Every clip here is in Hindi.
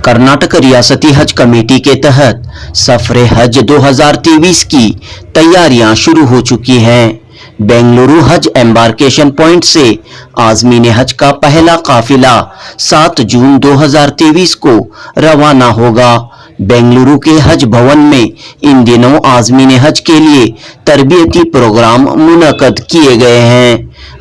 कर्नाटक रियासती हज कमेटी के तहत सफरे हज 2023 की तैयारियां शुरू हो चुकी हैं। बेंगलुरु हज एम्बार्केशन पॉइंट से आज़मीन हज का पहला काफिला 7 जून 2023 को रवाना होगा। बेंगलुरु के हज भवन में इन दिनों आज़मीन हज के लिए तरबियती प्रोग्राम मुनक्कद किए गए हैं।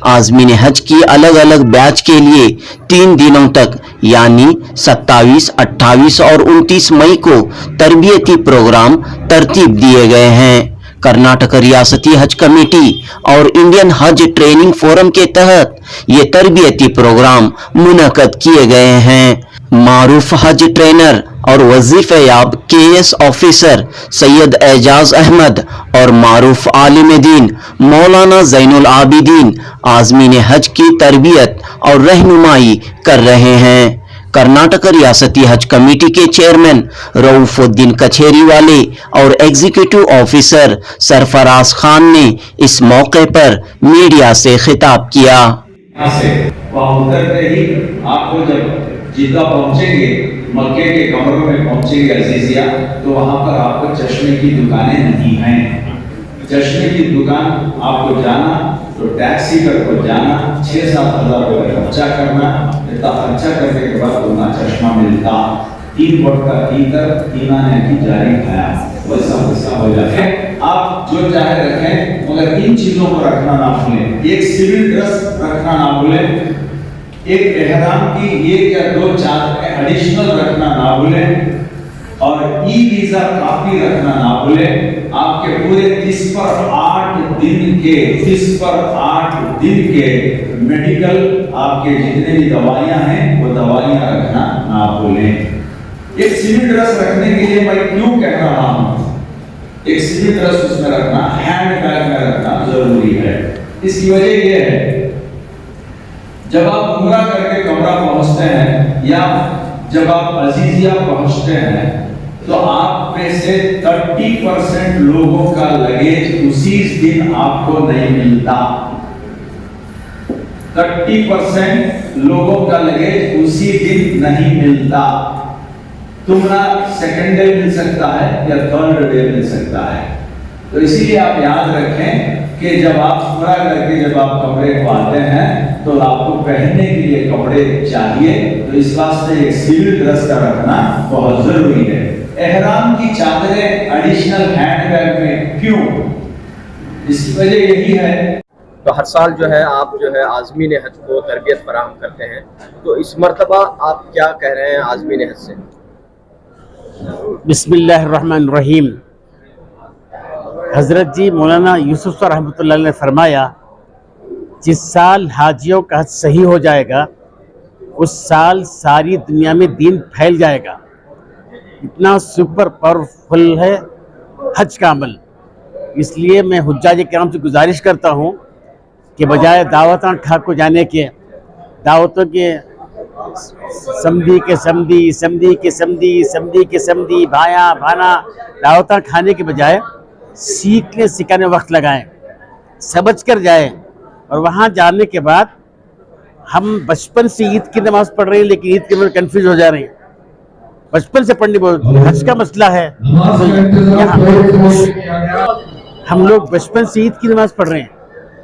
आज़मीन हज की अलग अलग बैच के लिए 3 दिनों तक यानी 27, 28 और 29 मई को तरबियती प्रोग्राम तरतीब दिए गए हैं। कर्नाटक रियासती हज कमेटी और इंडियन हज ट्रेनिंग फोरम के तहत ये तरबियती प्रोग्राम मुनक्कद किए गए हैं। मारूफ हज ट्रेनर और वजीफेयाब केएस ऑफिसर सैयद एजाज अहमद और मारूफ आलिम दीन मौलाना जैनुल आबिदीन आज़मीन हज की तरबियत और रहनुमाई कर रहे हैं। कर्नाटक रियासती हज कमेटी के चेयरमैन रऊफुद्दीन कछेरीवाले और एग्जीक्यूटिव ऑफिसर सरफराज खान ने इस मौके पर मीडिया से खिताब किया। आपको जब जिद्दा पहुंचेंगे, मक्के के कमरों में पहुंचेंगे अजीजिया, तो वहां पर आपको चश्मे की दुकानें नहीं हैं। चश्मे की दुकान आपको जाना तो टैक्सी करके जाना, 6-7 हज़ार रुपये खर्चा करना, इतना खर्चा करने के बाद तुम्हारा चश्मा मिलता। 3 वोट का पीकर तीना ने की जारी खाया, वैसा हो जाता है। आप जो चाहे रखें, मगर इन चीजों को रखना ना भूलें। एक सिविल ड्रेस रखना ना भूलें, एक एहराम की 1 या 2 चादरें एडिशनल रखना ना भूलें, और ई वीजा कॉपी रखना ना भूलें। आपके पूरे 30 पर 8 दिन के मेडिकल आपके जितने भी दवाइयां हैं वो दवाइयां रखना ना भूलें। एक सिविल ड्रेस रखने के लिए मैं क्यों कह रहा हूं, एक सिविल ड्रेस उसमें रखना, हैंड बैग में रखना जरूरी है। इसकी वजह यह है, जब आप उम्रा करके कमरा पहुंचते हैं या जब आप अजीजिया पहुंचते हैं, तो आप में से 30% लोगों का लगेज उसी दिन आपको नहीं मिलता। 30% लोगों का लगेज उसी दिन नहीं मिलता। तुम्हारा सेकंड डे मिल सकता है या थर्ड डे मिल सकता है। तो इसीलिए आप याद रखें कि जब आप उम्रा करके जब आप कपड़े को आते हैं तो आपको पहनने के लिए कपड़े चाहिए। तो इस वास्ते एक सिविल ड्रेस का रखना बहुत जरूरी है। एहराम की चादरें एडिशनल हैंडबैग में क्यों, इसकी वजह यही है। तो हर साल जो है आप जो है आज़मीन हज को तरबियत फराहम करते हैं, तो इस मरतबा आप क्या कह रहे हैं आज़मीन हज से? बिस्मिल्लाहिर्रहमानिर्रहीम। हज़रत जी मौलाना यूसुफ रहमतुल्लाह ने फरमाया, जिस साल हाजियों का हज सही हो जाएगा उस साल सारी दुनिया में दीन फैल जाएगा। इतना सुपर पावरफुल है हज का अमल। इसलिए मैं हुज्जाज किराम से गुजारिश करता हूँ कि बजाय दावतां ठाको जाने के, दावतों के समधी के समधी, समधी के समधी, समधी के समधी, भाया भाना दावतां खाने के बजाय सीखने सिखाने वक्त लगाएं, समझ कर जाएं। और वहाँ जाने के बाद हम बचपन से ईद की नमाज पढ़ रहे हैं, लेकिन ईद के में कंफ्यूज हो जा रहे हैं। बचपन से पढ़नी बहुत हज का मसला है। तो यहाँ हम लोग बचपन से ईद की नमाज पढ़ रहे हैं।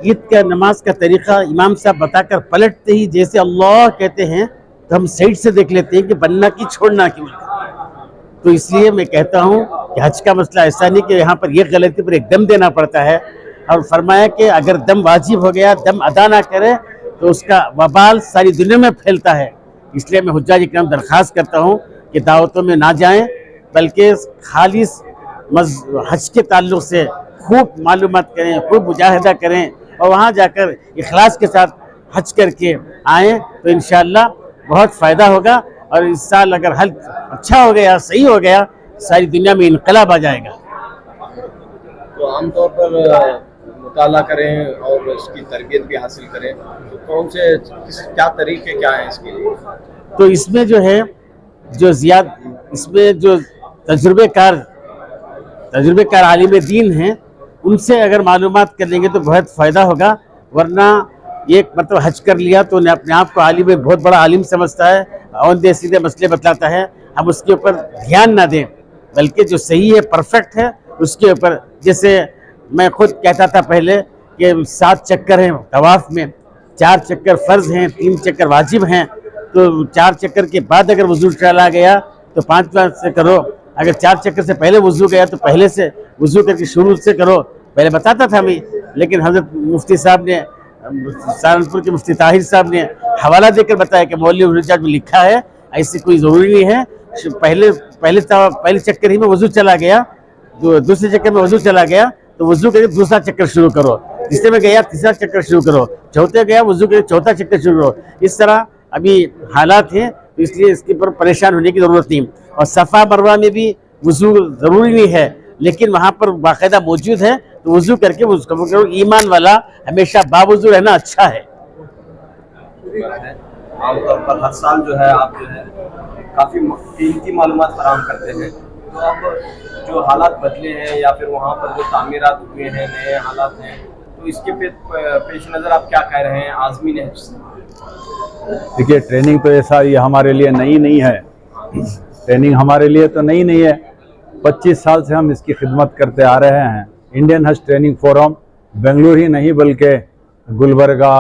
ईद का नमाज का तरीका इमाम साहब बताकर पलटते ही जैसे अल्लाह कहते हैं तो हम साइड से देख लेते हैं कि बनना की छोड़ना की। तो इसलिए मैं कहता हूँ कि हज का मसला ऐसा नहीं कि यहाँ पर एक गलती पर एक दम देना पड़ता है। और फरमाया कि अगर दम वाजिब हो गया, दम अदा ना करे तो उसका वबाल सारी दुनिया में फैलता है। इसलिए मैं हुज्जाज इकराम दरख्वास्त करता हूँ कि दावतों में ना जाएं, बल्कि खालिस हज के ताल्लुक़ से खूब मालूमात करें, खूब मुजाहिदा करें और वहाँ जाकर इखलास के साथ हज करके आएँ तो इंशाअल्लाह बहुत फ़ायदा होगा। और इस साल अगर हज अच्छा हो गया, सही हो गया, सारी दुनिया में इनकलाब आ जाएगा। तो आमतौर पर मुताला करें और इसकी तरबियत भी हासिल करें, तो कौन से क्या तरीके क्या हैं इसके लिए? तो इसमें जो है इसमें जो तजुर्बेकार आलिम दीन हैं, उनसे अगर मालूमात कर लेंगे तो बहुत फ़ायदा होगा। वरना एक मतलब हज कर लिया तो अपने आप को आलिम बहुत बड़ा आलिम समझता है, औंधे सीधे मसले बतलाता है, हम उसके ऊपर ध्यान ना दें, बल्कि जो सही है, परफेक्ट है, उसके ऊपर। जैसे मैं खुद कहता था पहले कि 7 चक्कर हैं तवाफ में, 4 चक्कर फ़र्ज़ हैं, 3 चक्कर वाजिब हैं, तो 4 चक्कर के बाद अगर वज़ू चला गया तो 5 से करो, अगर 4 चक्कर से पहले वज़ू गया तो पहले से वज़ू करके शुरू से करो। पहले बताता था मैं, लेकिन हज़रत मुफ्ती साहब ने, सहारनपुर के मुफ्ती ताहिर साहब ने हवाला देकर बताया कि मौलवी रिजाज में लिखा है, ऐसी कोई ज़रूरी नहीं है। पहले चक्कर ही में वज़ू चला गया, दूसरे चक्कर में वज़ू चला गया तो वज़ू करके दूसरा चक्कर शुरू करो, तीसरे में गया तीसरा चक्कर शुरू करो, चौथे गया वज़ू करके चौथा चक्कर शुरू करो। इस तरह अभी हालात हैं, तो इसलिए इसके ऊपर परेशान होने की ज़रूरत नहीं। और सफ़ा मरवा में भी वज़ू ज़रूरी नहीं है, लेकिन वहाँ पर बाकायदा मौजूद है, तो वज़ू करके वज़ू करो। ईमान वाला हमेशा बावज़ू रहना अच्छा है। आमतौर पर हर साल जो है आप जो है काफ़ी कीमती मालूमात फराहम करते हैं, तो अब जो हालात बदले हैं या फिर वहाँ पर जो तामीरात हुए हैं, नए हालात हैं, तो इसके पेश नज़र आप क्या कह रहे हैं आज़मीन हज से? देखिए, ट्रेनिंग तो ऐसा ये हमारे लिए नई नहीं है, ट्रेनिंग हमारे लिए तो नई नहीं है। 25 साल से हम इसकी खिदमत करते आ रहे हैं। इंडियन हज ट्रेनिंग फोरम बेंगलुरु ही नहीं बल्कि गुलबर्गा,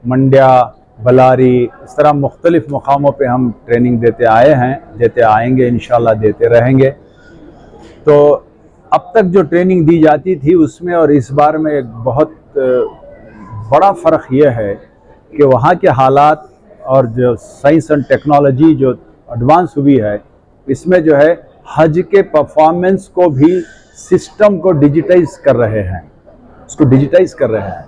मंड्या, बलारी, इस तरह मुख्तलिफ़ मुकामों पे हम ट्रेनिंग देते आए हैं, देते आएंगे, इंशाल्लाह देते रहेंगे। तो अब तक जो ट्रेनिंग दी जाती थी उसमें और इस बार में एक बहुत बड़ा फ़र्क ये है कि वहाँ के हालात और जो साइंस एंड टेक्नोलॉजी जो एडवांस हुई है, इसमें जो है हज के परफॉर्मेंस को भी सिस्टम को डिजिटाइज कर रहे हैं, उसको डिजिटाइज कर रहे हैं।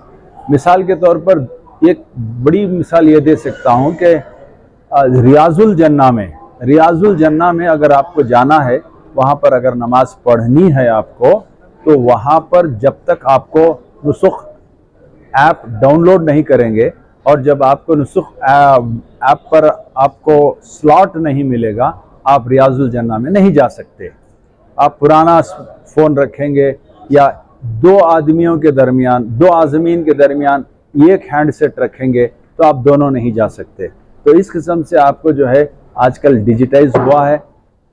मिसाल के तौर पर एक बड़ी मिसाल ये दे सकता हूँ कि रियाजुल जन्ना में अगर आपको जाना है, वहाँ पर अगर नमाज पढ़नी है आपको, तो वहाँ पर जब तक आपको नुसुख ऐप डाउनलोड नहीं करेंगे और जब आपको नुसुख ऐप पर आपको स्लॉट नहीं मिलेगा, आप रियाजुल जन्ना में नहीं जा सकते। आप पुराना फ़ोन रखेंगे या 2 आदमियों के दरमियान, 2 आज़मीन के दरमियान एक हैंडसेट रखेंगे, तो आप दोनों नहीं जा सकते। तो इस किस्म से आपको जो है आजकल डिजिटाइज हुआ है,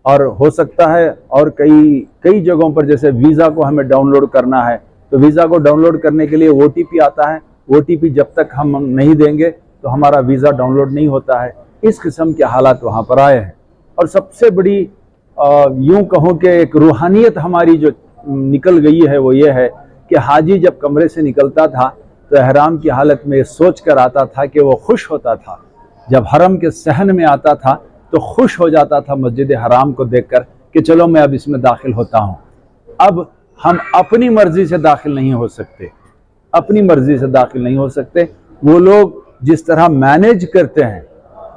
और हो सकता है और कई जगहों पर जैसे वीज़ा को हमें डाउनलोड करना है, तो वीज़ा को डाउनलोड करने के लिए OTP आता है, OTP जब तक हम नहीं देंगे तो हमारा वीज़ा डाउनलोड नहीं होता है। इस किस्म के हालात वहाँ पर आए हैं। और सबसे बड़ी यूँ कहूँ कि एक रूहानियत हमारी जो निकल गई है वो ये है कि हाजी जब कमरे से निकलता था तो एहराम की हालत में सोच कर आता था कि वो खुश होता था, जब हरम के सहन में आता था तो खुश हो जाता था मस्जिद हराम को देखकर कि चलो मैं अब इसमें दाखिल होता हूँ। अब हम अपनी मर्जी से दाखिल नहीं हो सकते, अपनी मर्जी से दाखिल नहीं हो सकते। वो लोग जिस तरह मैनेज करते हैं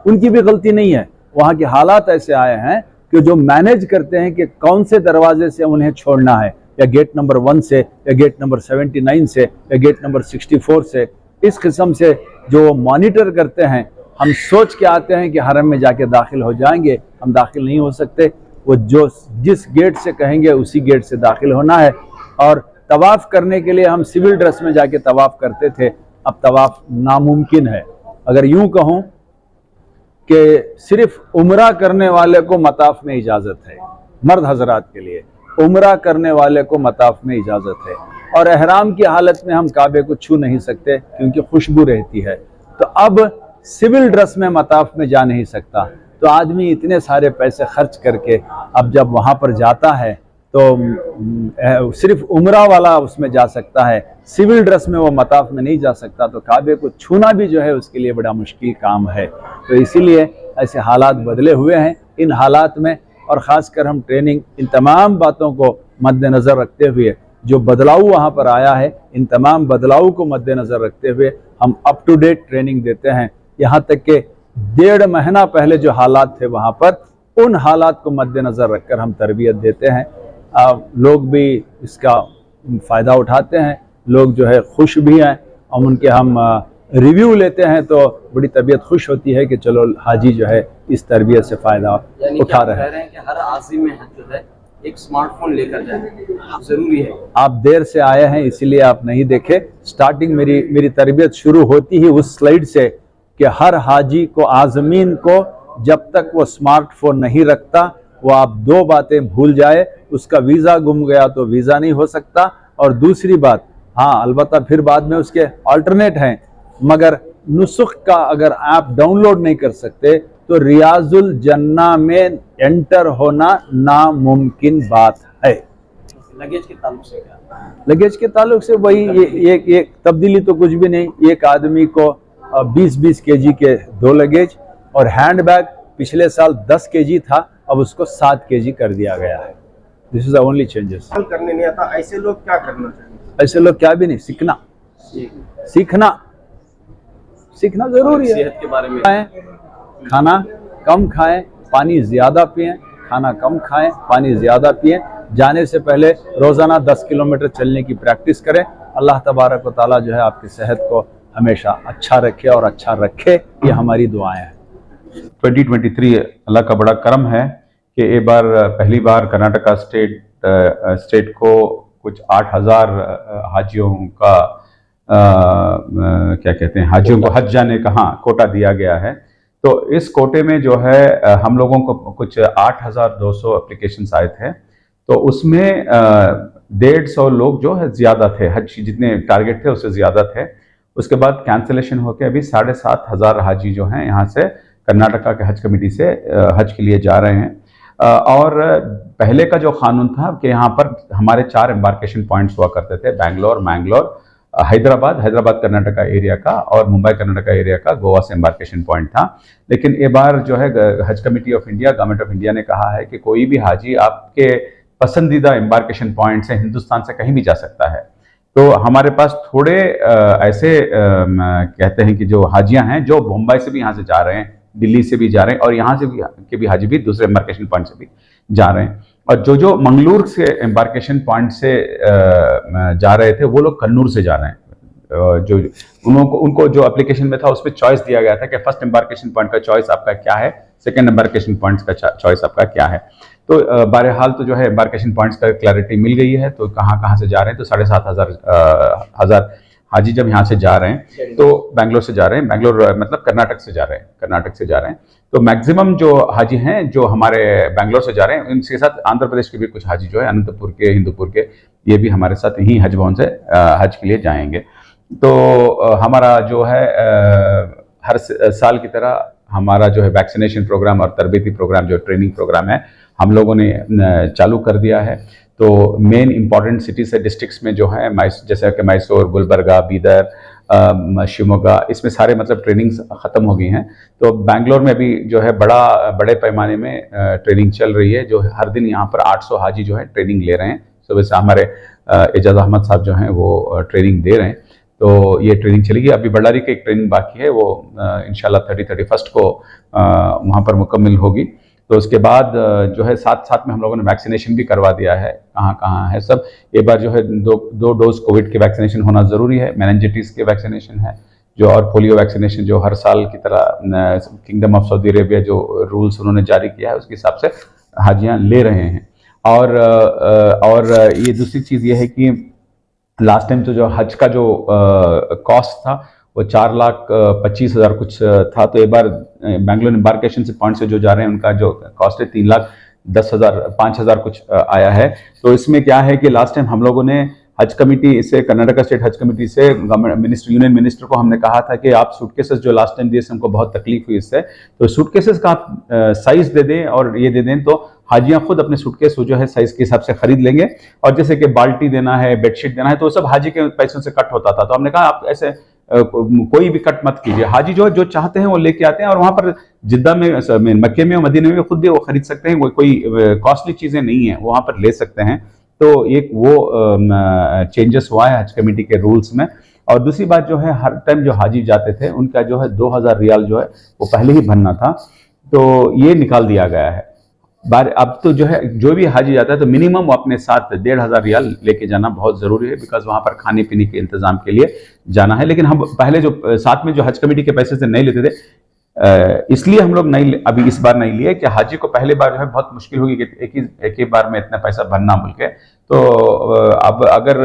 उनकी भी गलती नहीं है, वहाँ के हालात ऐसे आए हैं कि जो मैनेज करते हैं कि कौन से दरवाजे से उन्हें छोड़ना है, या गेट नंबर 1 से, या गेट नंबर 79 से, या गेट नंबर 64 से, इस किस्म से जो मॉनिटर करते हैं। हम सोच के आते हैं कि हरम में जाके दाखिल हो जाएंगे, हम दाखिल नहीं हो सकते। वो जो जिस गेट से कहेंगे उसी गेट से दाखिल होना है। और तवाफ़ करने के लिए हम सिविल ड्रेस में जाके तवाफ़ करते थे, अब तवाफ़ नामुमकिन है। अगर यूँ कहूँ कि सिर्फ उम्रा करने वाले को मताफ में इजाज़त है, मर्द हजरात के लिए उम्रा करने वाले को मताफ में इजाज़त है। और एहराम की हालत में हम काबे को छू नहीं सकते क्योंकि खुशबू रहती है। तो अब सिविल ड्रेस में मताफ में जा नहीं सकता, तो आदमी इतने सारे पैसे खर्च करके अब जब वहाँ पर जाता है तो सिर्फ उम्रा वाला उसमें जा सकता है, सिविल ड्रेस में वो मताफ में नहीं जा सकता। तो काबे को छूना भी जो है उसके लिए बड़ा मुश्किल काम है। तो इसीलिए ऐसे हालात बदले हुए हैं। इन हालात में और ख़ासकर हम ट्रेनिंग, इन तमाम बातों को मद्देनज़र रखते हुए, जो बदलाव वहाँ पर आया है, इन तमाम बदलाव को मद्देनज़र रखते हुए हम अप टू डेट ट्रेनिंग देते हैं। यहाँ तक कि 1.5 महीना पहले जो हालात थे वहाँ पर, उन हालात को मद्देनज़र रखकर हम तरबियत देते हैं। लोग भी इसका फ़ायदा उठाते हैं, लोग जो है खुश भी हैं, और उनके हम रिव्यू लेते हैं तो बड़ी तबीयत खुश होती है कि चलो हाजी जो है इस तरबियत से फ़ायदा उठा रहे हैं। कि हर आज़िम में जो है एक स्मार्टफोन लेकर जाए ज़रूरी है। आप देर से आए हैं इसीलिए आप नहीं देखे। स्टार्टिंग मेरी तरबियत शुरू होती ही उस स्लाइड से कि हर हाजी को, आज़मीन को जब तक वो स्मार्टफोन नहीं रखता वो आप दो बातें भूल जाए, उसका वीज़ा गुम गया तो वीज़ा नहीं हो सकता, और दूसरी बात, हाँ अलबत्ता फिर बाद में उसके अल्टरनेट हैं, मगर नुस्ख का अगर आप डाउनलोड नहीं कर सकते तो रियाजुल जन्ना में एंटर होना नामुमकिन बात है। लगेज के ताल्लुक से क्या? लगेज के ताल्लुक से वही ये तब्दीली तो कुछ भी नहीं। एक आदमी को 20-20 केजी के 2 लगेज, और हैंड बैग पिछले साल 10 केजी था, अब उसको 7 केजी कर दिया गया है। This is the only changes. करने नहीं आता ऐसे लोग क्या करना चाहिए? ऐसे लोग क्या भी नहीं, सीखना जरूरी है। सेहत के बारे में खाना कम खाएं, पानी ज्यादा पिएं, खाना कम खाएं, पानी ज्यादा पिएं। जाने से पहले रोजाना 10 किलोमीटर चलने की प्रैक्टिस करें। अल्लाह तबारक व तआला जो है आपकी सेहत को हमेशा अच्छा रखे और अच्छा रखे, ये हमारी दुआएं हैं। 2023 अल्लाह का बड़ा करम है कि एक बार पहली बार कर्नाटका स्टेट को कुछ 8,000 हाजियों का क्या कहते हैं, हाजियों को हज जाने का कोटा दिया गया है। तो इस कोटे में जो है हम लोगों को कुछ 8,200 एप्लीकेशंस आए थे, तो उसमें 150 लोग जो है ज़्यादा थे, हज जितने टारगेट थे उससे ज़्यादा थे। उसके बाद कैंसिलेशन होकर अभी 7,500 हाजी जो हैं यहाँ से कर्नाटका के हज कमेटी से हज के लिए जा रहे हैं। और पहले का जो कानून था कि यहाँ पर हमारे 4 एम्बार्केशन पॉइंट्स हुआ करते थे, बैंगलोर, मैंगलोर, हैदराबाद कर्नाटका एरिया का, और मुंबई कर्नाटका एरिया का गोवा से एम्बार्केशन पॉइंट था। लेकिन ये बार जो है हज committee of India, government of India ने कहा है कि कोई भी हाजी आपके पसंदीदा एम्बार्केशन पॉइंट से हिंदुस्तान से कहीं भी जा सकता है। तो हमारे पास थोड़े ऐसे कहते हैं कि जो हाजियां हैं जो मुंबई से भी यहाँ से जा रहे हैं, दिल्ली से भी जा रहे हैं, और यहाँ से भी हाजी भी दूसरे एम्बार्केशन पॉइंट से भी जा रहे हैं। और जो मंगलूर से एम्बार्केशन पॉइंट से जा रहे थे वो लोग कन्नूर से जा रहे हैं। जो उनको जो एप्लीकेशन में था उसमें चॉइस दिया गया था कि फर्स्ट एम्बार्केशन पॉइंट का चॉइस आपका क्या है, सेकंड एम्बार्केशन पॉइंट का चॉइस आपका क्या है। तो बहरहाल तो जो है एम्बार्केशन पॉइंट्स का क्लैरिटी मिल गई है, तो कहाँ से जा रहे हैं। तो 7,500 हाजी जब यहाँ से जा रहे हैं तो बैंगलोर से जा रहे हैं, बैंगलोर मतलब कर्नाटक से जा रहे हैं। तो मैक्सिमम जो हाजी हैं जो हमारे बैंगलोर से जा रहे हैं, इनके साथ आंध्र प्रदेश के भी कुछ हाजी जो है अनंतपुर के, हिंदूपुर के, ये भी हमारे साथ यहीं हज भवन से हज के लिए जाएंगे। तो हमारा जो है हर साल की तरह हमारा जो है वैक्सीनेशन प्रोग्राम और तरबीती प्रोग्राम, जो ट्रेनिंग प्रोग्राम है, हम लोगों ने चालू कर दिया है। तो मेन इंपॉर्टेंट सिटी से डिस्ट्रिक्ट्स में जो है जैसे कि मैसूर, गुलबर्गा, बीदर, शिवमोगा, इसमें सारे मतलब ट्रेनिंग्स ख़त्म हो गई हैं। तो बैंगलोर में भी जो है बड़े पैमाने में ट्रेनिंग चल रही है। जो हर दिन यहाँ पर 800 हाजी जो है ट्रेनिंग ले रहे हैं। सुबह से हमारे एजाज अहमद साहब जो हैं वो ट्रेनिंग दे रहे हैं। तो ये ट्रेनिंग चलेगी। अभी बल्लारी की एक ट्रेनिंग बाकी है, वो इंशाल्लाह 31 को वहाँ पर मुकम्मल होगी। तो उसके बाद जो है साथ में हम लोगों ने वैक्सीनेशन भी करवा दिया है। कहाँ है सब। एक बार जो है दो डोज कोविड के वैक्सीनेशन होना ज़रूरी है। मेनिंजाइटिस के वैक्सीनेशन है जो, और पोलियो वैक्सीनेशन जो हर साल की तरह किंगडम ऑफ सऊदी अरेबिया जो रूल्स उन्होंने जारी किया है उसके हिसाब से हाजियाँ ले रहे हैं। और ये दूसरी चीज़ ये है कि लास्ट टाइम तो जो हज का जो कॉस्ट था वो 4,25,000 कुछ था। तो एक बार बैंगलोर एम्बार्केशन से पॉइंट से जो जा रहे हैं उनका जो कॉस्ट है 3,10,000 5,000 कुछ आया है। तो इसमें क्या है कि लास्ट टाइम हम लोगों ने हज कमेटी से, कर्नाटका स्टेट हज कमेटी से गवर्नमेंट यूनियन मिनिस्टर को हमने कहा था कि आप सूटकेसेस जो लास्ट टाइम दिए से हमको बहुत तकलीफ हुई इससे, तो सूटकेसेस का आप साइज दे दें और ये दे दें, तो हाजियाँ खुद अपने सूटकेस जो है साइज के हिसाब से खरीद लेंगे। और जैसे कि बाल्टी देना है, बेडशीट देना है, तो सब हाजी के पैसों से कट होता था। तो हमने कहा आप ऐसे कोई भी कट मत कीजिए। हाजी जो चाहते हैं वो लेके आते हैं, और वहाँ पर जिद्दा में, मक्के में और मदीने में खुद भी वो खरीद सकते हैं। कोई कॉस्टली चीज़ें नहीं है, वहाँ पर ले सकते हैं। तो एक वो चेंजेस हुआ है हज कमेटी के रूल्स में। और दूसरी बात जो है, हर टाइम जो हाजी जाते थे उनका जो है 2,000 रियाल जो है वो पहले ही भरना था, तो ये निकाल दिया गया है। अब तो जो है जो भी हाजी जाता है तो मिनिमम वो अपने साथ 1,500 रियाल लेके जाना बहुत ज़रूरी है, बिकॉज वहाँ पर खाने पीने के इंतज़ाम के लिए जाना है। लेकिन हम पहले जो साथ में जो हज कमेटी के पैसे से नहीं लेते थे, इसलिए हम लोग नहीं अभी इस बार नहीं लिए कि हाजी को पहले बार जो है बहुत मुश्किल होगी कि एक ही बार में इतना पैसा भरना बोल के। तो अब अगर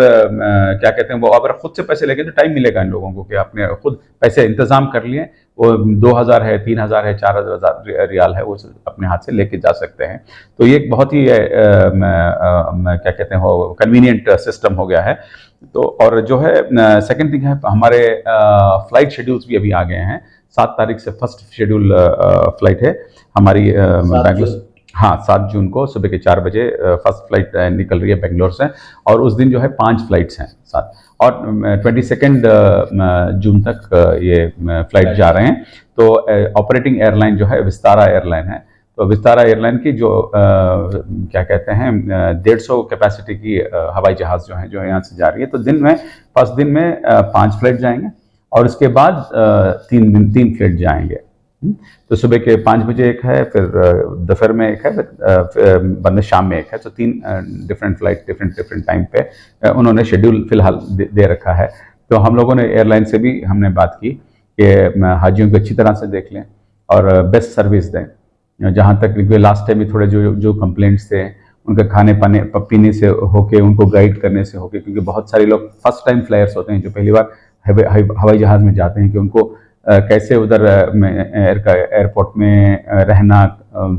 क्या कहते हैं वो अगर खुद से पैसे लेके तो टाइम मिलेगा इन लोगों को कि आपने खुद पैसे इंतजाम कर लिए, वो 2000 है, 3000 है, 4000 रियाल है, वो अपने हाथ से लेके जा सकते हैं। तो ये एक बहुत ही क्या कहते हैं वो कन्वीनियंट सिस्टम हो गया है। तो और जो है सेकंड थिंग है, हमारे फ्लाइट शेड्यूल्स भी अभी आ गए हैं। 7 तारीख से फर्स्ट शेड्यूल फ्लाइट है हमारी बेंगलोर। हाँ, 7 जून को सुबह के 4 बजे फर्स्ट फ्लाइट निकल रही है बेंगलोर से, और उस दिन जो है 5 फ्लाइट्स हैं साथ, और 22 जून तक ये फ्लाइट जा रहे हैं। तो ऑपरेटिंग एयरलाइन जो है विस्तारा एयरलाइन है। तो विस्तारा एयरलाइन की जो क्या कहते हैं 150 कैपेसिटी की हवाई जहाज़ जो है जो यहाँ से जा रही है। तो दिन में फर्स्ट दिन में 5 फ्लाइट जाएंगे, और उसके बाद 3 फ्लाइट जाएंगे। तो सुबह के 5 बजे एक है, फिर दोपहर में एक है, फिर बाद में शाम में एक है। तो 3 डिफरेंट फ्लाइट डिफरेंट टाइम पे उन्होंने शेड्यूल फिलहाल दे रखा है। तो हम लोगों ने एयरलाइन से भी हमने बात की कि हाजियों को अच्छी तरह से देख लें और बेस्ट सर्विस दें। जहाँ तक लास्ट टाइम भी थोड़े जो कंप्लेंट्स थे उनके खाने पीने से होके, उनको गाइड करने से होके, क्योंकि बहुत सारे लोग फर्स्ट टाइम फ्लायर्स होते हैं जो पहली बार हवाई जहाज़ में जाते हैं, कि उनको कैसे उधर एयरपोर्ट में रहना,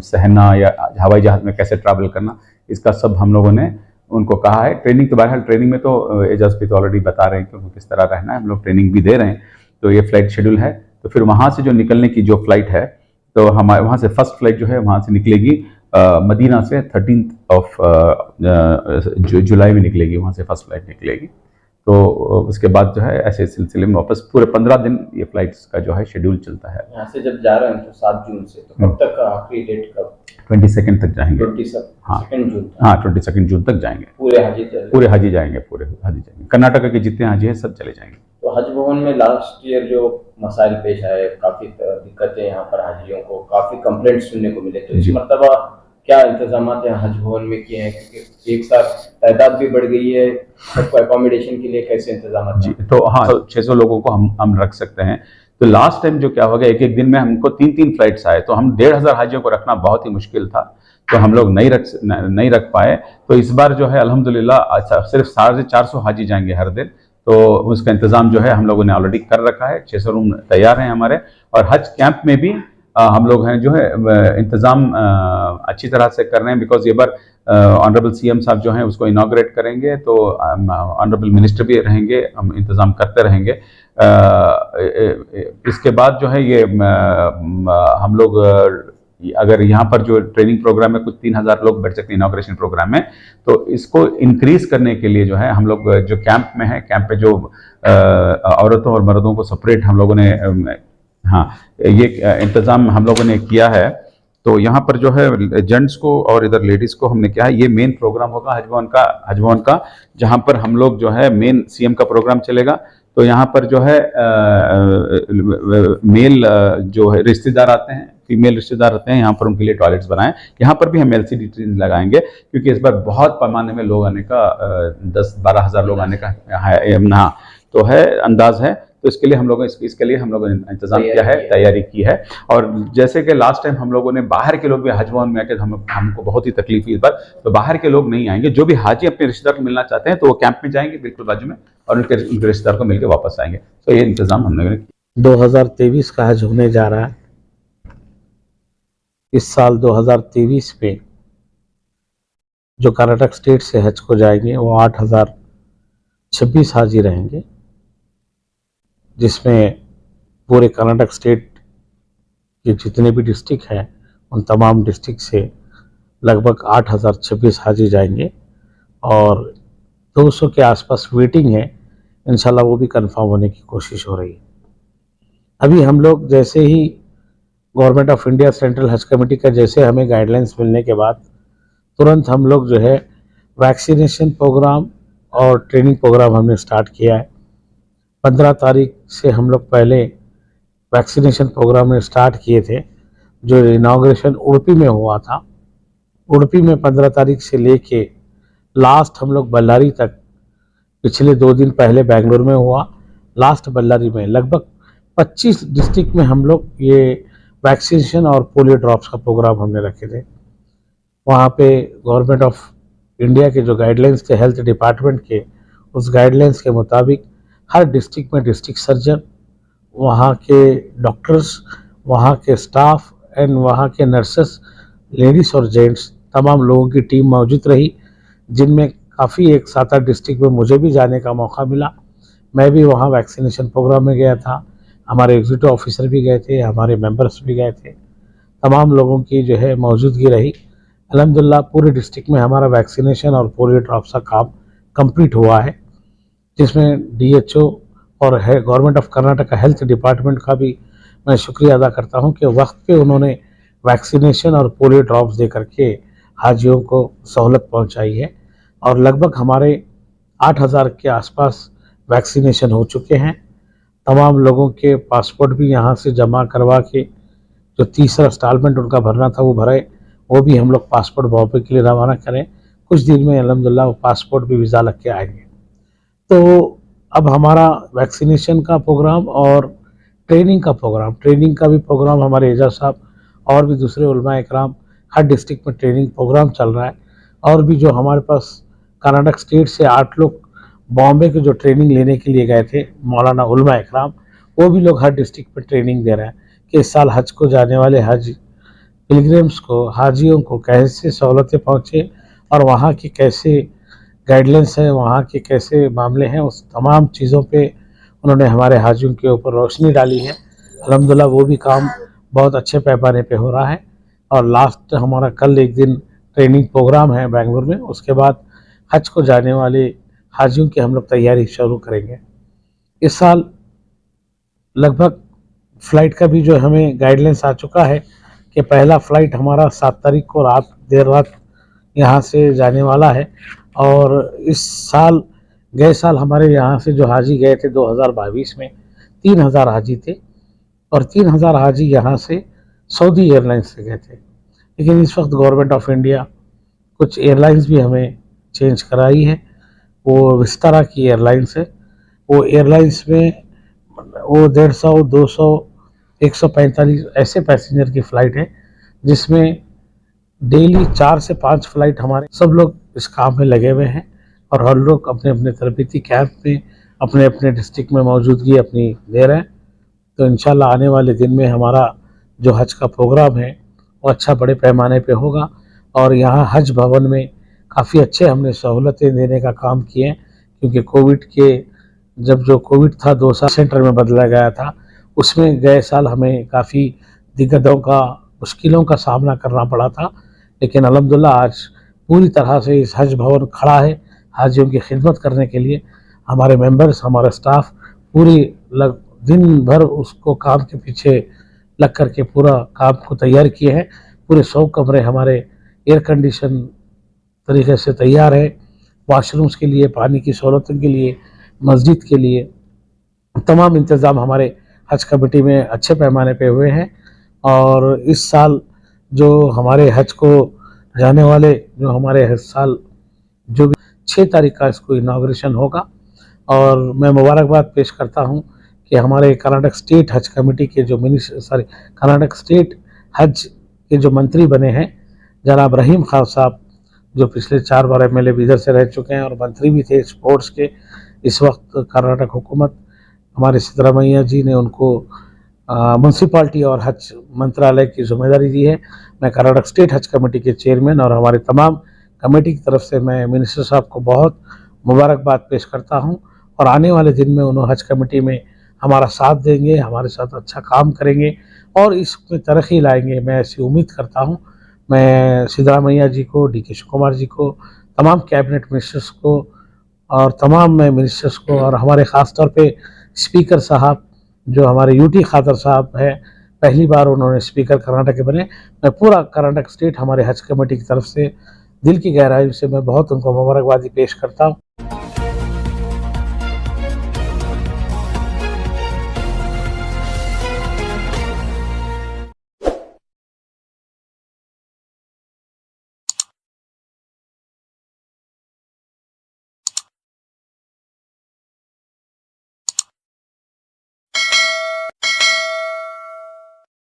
सहना, या हवाई जहाज़ में कैसे ट्रैवल करना, इसका सब हम लोगों ने उनको कहा है। ट्रेनिंग तो बहरहाल ट्रेनिंग में तो एजाज भी तो ऑलरेडी बता रहे हैं कि उनको किस तरह रहना है, हम लोग ट्रेनिंग भी दे रहे हैं। तो ये फ्लाइट शेड्यूल है। तो फिर वहाँ से जो निकलने की जो फ्लाइट है, तो हमारे वहाँ से फर्स्ट फ्लाइट जो है वहाँ से निकलेगी मदीना से 13 जुलाई में निकलेगी, वहाँ से फर्स्ट फ्लाइट निकलेगी। तो उसके बाद जो है ऐसे सिलसिले में वापस पूरे 15 दिन ये फ्लाइट्स का जो है शेड्यूल चलता है। यहाँ से जब जा रहे हैं तो 7 जून से, तो कब तक आखिरी डेट कब? 22 तक जाएंगे। 22 जून? हाँ, 22 जून तक जाएंगे। पूरे हाजी जाएंगे, पूरे हाजी जाएंगे। कर्नाटक के जितने हाजी हैं सब चले जाएंगे। तो हज भवन में लास्ट ईयर जो मसाइल पेश आए, काफ़ी दिक्कतें यहाँ पर हाजियों को, काफ़ी कंप्लेंट सुनने को मिले, तो इस मरतबा क्या इंतजाम है हज भवन में किए हैं? क्योंकि एक साथ तादाद भी बढ़ गई है, सबको अकोमोडेशन के लिए कैसे इंतजाम जी? तो हाँ, 600 लोगों को हम रख सकते हैं। तो लास्ट टाइम जो क्या हो गया, एक दिन में हमको 3 फ्लाइट्स आए, तो हम 1500 हाजियों को रखना बहुत ही मुश्किल था, तो हम लोग नहीं रख पाए। तो इस बार जो है अल्हम्दुलिल्लाह सिर्फ 450 हाजी जाएंगे हर दिन। तो उसका इंतज़ाम जो है हम लोगों ने ऑलरेडी कर रखा है। 600 रूम तैयार हैं हमारे, और हज कैंप में भी हम लोग हैं जो है इंतज़ाम अच्छी तरह से कर रहे हैं। बिकॉज ये बार ऑनरेबल सीएम साहब जो हैं उसको इनॉग्रेट करेंगे, तो ऑनरेबल मिनिस्टर भी रहेंगे, हम इंतज़ाम करते रहेंगे। इसके बाद जो है ये हम लोग अगर यहाँ पर जो ट्रेनिंग प्रोग्राम में कुछ 3000 लोग बैठ सकते हैं इनॉग्रेशन प्रोग्राम में, तो इसको इंक्रीज करने के लिए जो है हम लोग जो कैंप में है, कैंप पे जो औरतों और मर्दों को सेपरेट हम लोगों ने ये इंतज़ाम हम लोगों ने किया है। तो यहाँ पर जो है जेंट्स को और इधर लेडीज़ को हमने क्या है, ये मेन प्रोग्राम होगा हज भवन का, जहाँ पर हम लोग जो है मेन सीएम का प्रोग्राम चलेगा। तो यहाँ पर जो है मेल जो है रिश्तेदार आते हैं, फीमेल रिश्तेदार आते हैं, यहाँ पर उनके लिए टॉयलेट्स बनाएं। यहाँ पर भी हम LCD ट्रेन लगाएंगे, क्योंकि इस बार बहुत पैमाने में लोग आने का 10-12 हज़ार लोग आने का तो है अंदाज है। तो इसके लिए हम लोगों इसके लिए हम लोगों ने इंतजाम किया है, तैयारी की है। और जैसे कि लास्ट टाइम हम लोगों ने बाहर के लोग भी हज भवन में आके हमको बहुत ही तकलीफ हुई इस बार, तो बाहर के लोग नहीं आएंगे। जो भी हाजी अपने रिश्तेदार को मिलना चाहते हैं तो वो कैंप में जाएंगे बिल्कुल बाजू में, और उनके रिश्तेदार को मिलकर वापस आएंगे। तो ये इंतजाम हम लोगों ने किया। 2023 का हज होने जा रहा है। इस साल 2023 में जो कर्नाटक स्टेट से हज को जाएंगे वो 8026 हाजी रहेंगे, जिसमें पूरे कर्नाटक स्टेट के जितने भी डिस्ट्रिक्ट हैं उन तमाम डिस्ट्रिक्ट से लगभग 8026 हाजी जाएंगे, और 200 के आसपास वेटिंग है। इंशाल्लाह वो भी कंफर्म होने की कोशिश हो रही है। अभी हम लोग जैसे ही गवर्नमेंट ऑफ इंडिया सेंट्रल हज कमेटी का जैसे हमें गाइडलाइंस मिलने के बाद तुरंत हम लोग जो है वैक्सीनेशन प्रोग्राम और ट्रेनिंग प्रोग्राम हमने स्टार्ट किया है। 15 तारीख से हम लोग पहले वैक्सीनेशन प्रोग्राम में स्टार्ट किए थे, जो इनाग्रेशन उडुपी में हुआ था। उडुपी में 15 तारीख से लेके लास्ट हम लोग बल्लारी तक, पिछले 2 दिन पहले बेंगलुरु में हुआ, लास्ट बल्लारी में लगभग 25 डिस्ट्रिक्ट में हम लोग ये वैक्सीनेशन और पोलियो ड्रॉप्स का प्रोग्राम हमने रखे थे। वहाँ पे गवर्नमेंट ऑफ इंडिया के जो गाइडलाइंस थे हेल्थ डिपार्टमेंट के, उस गाइडलाइंस के मुताबिक हर डिस्ट्रिक्ट में डिस्ट्रिक्ट सर्जन, वहाँ के डॉक्टर्स, वहाँ के स्टाफ एंड वहाँ के नर्सेस, लेडीज़ और जेंट्स, तमाम लोगों की टीम मौजूद रही, जिनमें काफ़ी एक 7-8 डिस्ट्रिक्ट में मुझे भी जाने का मौका मिला। मैं भी वहाँ वैक्सीनेशन प्रोग्राम में गया था, हमारे एग्जीक्यूटिव ऑफिसर भी गए थे, हमारे मेंबर्स भी गए थे, तमाम लोगों की जो है मौजूदगी रही। अल्हम्दुलिल्लाह पूरे डिस्ट्रिक्ट में हमारा वैक्सीनेशन और पोलियो ड्रॉप्स का काम कंप्लीट हुआ है, जिसमें DHO और है government of Karnataka health department का भी मैं शुक्रिया अदा करता हूं कि वक्त पे उन्होंने वैक्सीनेशन और पोलियो ड्रॉप्स दे करके हाजियों को सहूलत पहुंचाई है। और लगभग हमारे 8,000 के आसपास वैक्सीनेशन हो चुके हैं। तमाम लोगों के पासपोर्ट भी यहाँ से जमा करवा के, जो तीसरा इंस्टॉलमेंट उनका भरना था वो भरे, वो भी हम लोग पासपोर्ट बॉम्बे के लिए रवाना करें। कुछ दिन में अल्हम्दुलिल्लाह वो पासपोर्ट भी वीज़ा लग के आएंगे। तो अब हमारा वैक्सीनेशन का प्रोग्राम और ट्रेनिंग का भी प्रोग्राम हमारे एजाज साहब और भी दूसरे उलमा इकराम, हर डिस्ट्रिक्ट में ट्रेनिंग प्रोग्राम चल रहा है। और भी जो हमारे पास कर्नाटक स्टेट से 8 लोग बॉम्बे के जो ट्रेनिंग लेने के लिए गए थे, मौलाना उलमा इकराम, वो भी लोग हर डिस्ट्रिक्ट में ट्रेनिंग दे रहे हैं कि इस साल हज को जाने वाले हज पिलग्रिम्स को, हाजियों को कैसे सहूलतें पहुँचे और वहाँ की कैसे गाइडलाइंस है, वहाँ के कैसे मामले हैं, उस तमाम चीज़ों पे उन्होंने हमारे हाजियों के ऊपर रोशनी डाली है। अल्हम्दुलिल्लाह वो भी काम बहुत अच्छे पैमाने पे हो रहा है। और लास्ट हमारा कल एक दिन ट्रेनिंग प्रोग्राम है बेंगलुरु में, उसके बाद हज को जाने वाले हाजियों की हम लोग तैयारी शुरू करेंगे। इस साल लगभग फ़्लाइट का भी जो हमें गाइडलाइंस आ चुका है कि पहला फ़्लाइट हमारा 7 तारीख को देर रात यहाँ से जाने वाला है। और इस साल, गए साल हमारे यहाँ से जो हाजी गए थे 2022 में 3,000 हाजी थे, और 3,000 हाजी यहाँ से सऊदी एयरलाइंस से गए थे। लेकिन इस वक्त गवर्नमेंट ऑफ इंडिया कुछ एयरलाइंस भी हमें चेंज कराई है। वो विस्तारा की एयरलाइंस है। वो एयरलाइंस में वो 150, 200, 145 ऐसे पैसेंजर की फ़्लाइट है, जिसमें डेली 4 से 5 फ़्लाइट हमारे सब लोग इस काम में लगे हुए हैं। और हर लोग अपने अपने तरबीती कैंप में अपने अपने डिस्ट्रिक्ट में मौजूदगी अपनी दे रहे हैं। तो इंशाल्लाह आने वाले दिन में हमारा जो हज का प्रोग्राम है वो अच्छा बड़े पैमाने पे होगा। और यहाँ हज भवन में काफ़ी अच्छे हमने सहूलतें देने का काम किए हैं, क्योंकि कोविड के जो कोविड था 2 साल सेंटर में बदला गया था, उसमें गए साल हमें काफ़ी दिक्कतों का, मुश्किलों का सामना करना पड़ा था। लेकिन अल्हम्दुलिल्लाह आज पूरी तरह से इस हज भवन खड़ा है हाजियों की खिदमत करने के लिए। हमारे मेंबर्स, हमारा स्टाफ पूरी दिन भर उसको काम के पीछे लग करके पूरा काम को तैयार किए हैं। पूरे 100 कमरे हमारे एयर कंडीशन तरीके से तैयार है, वॉशरूम्स के लिए, पानी की सहूलतों के लिए, मस्जिद के लिए तमाम इंतज़ाम हमारे हज कमेटी में अच्छे पैमाने पे हुए हैं। और इस साल जो हमारे हज को जाने वाले, जो हमारे हज साल जो भी 6 तारीख का इसको इनाग्रेशन होगा। और मैं मुबारकबाद पेश करता हूं कि हमारे कर्नाटक स्टेट हज कमेटी के जो कर्नाटक स्टेट हज के जो मंत्री बने हैं जनाब रहीम खान साहब, जो पिछले 4 बार MLA भी इधर से रह चुके हैं और मंत्री भी थे स्पोर्ट्स के। इस वक्त कर्नाटक हुकूमत, हमारे सिद्धरामैया जी ने उनको म्यूनसिपाल्टी और हज मंत्रालय की जिम्मेदारी दी है। मैं कर्नाटक स्टेट हज कमेटी के चेयरमैन और हमारे तमाम कमेटी की तरफ से मैं मिनिस्टर साहब को बहुत मुबारकबाद पेश करता हूं। और आने वाले दिन में उन्होंने हज कमेटी में हमारा साथ देंगे, हमारे साथ अच्छा काम करेंगे और इसमें तरक्की लाएंगे, मैं ऐसी उम्मीद करता हूं। मैं सिद्धरामैया जी को, DK शिव कुमार जी को, तमाम कैबिनेट मिनिस्टर्स को और तमाम मिनिस्टर्स को, और हमारे ख़ास तौर पे स्पीकर साहब जो हमारे UT खादर साहब है, पहली बार उन्होंने स्पीकर कर्नाटक के बने। मैं पूरा कर्नाटक स्टेट हमारे हज कमेटी की तरफ से दिल की गहराई से मैं बहुत उनको मुबारकबादी पेश करता हूँ।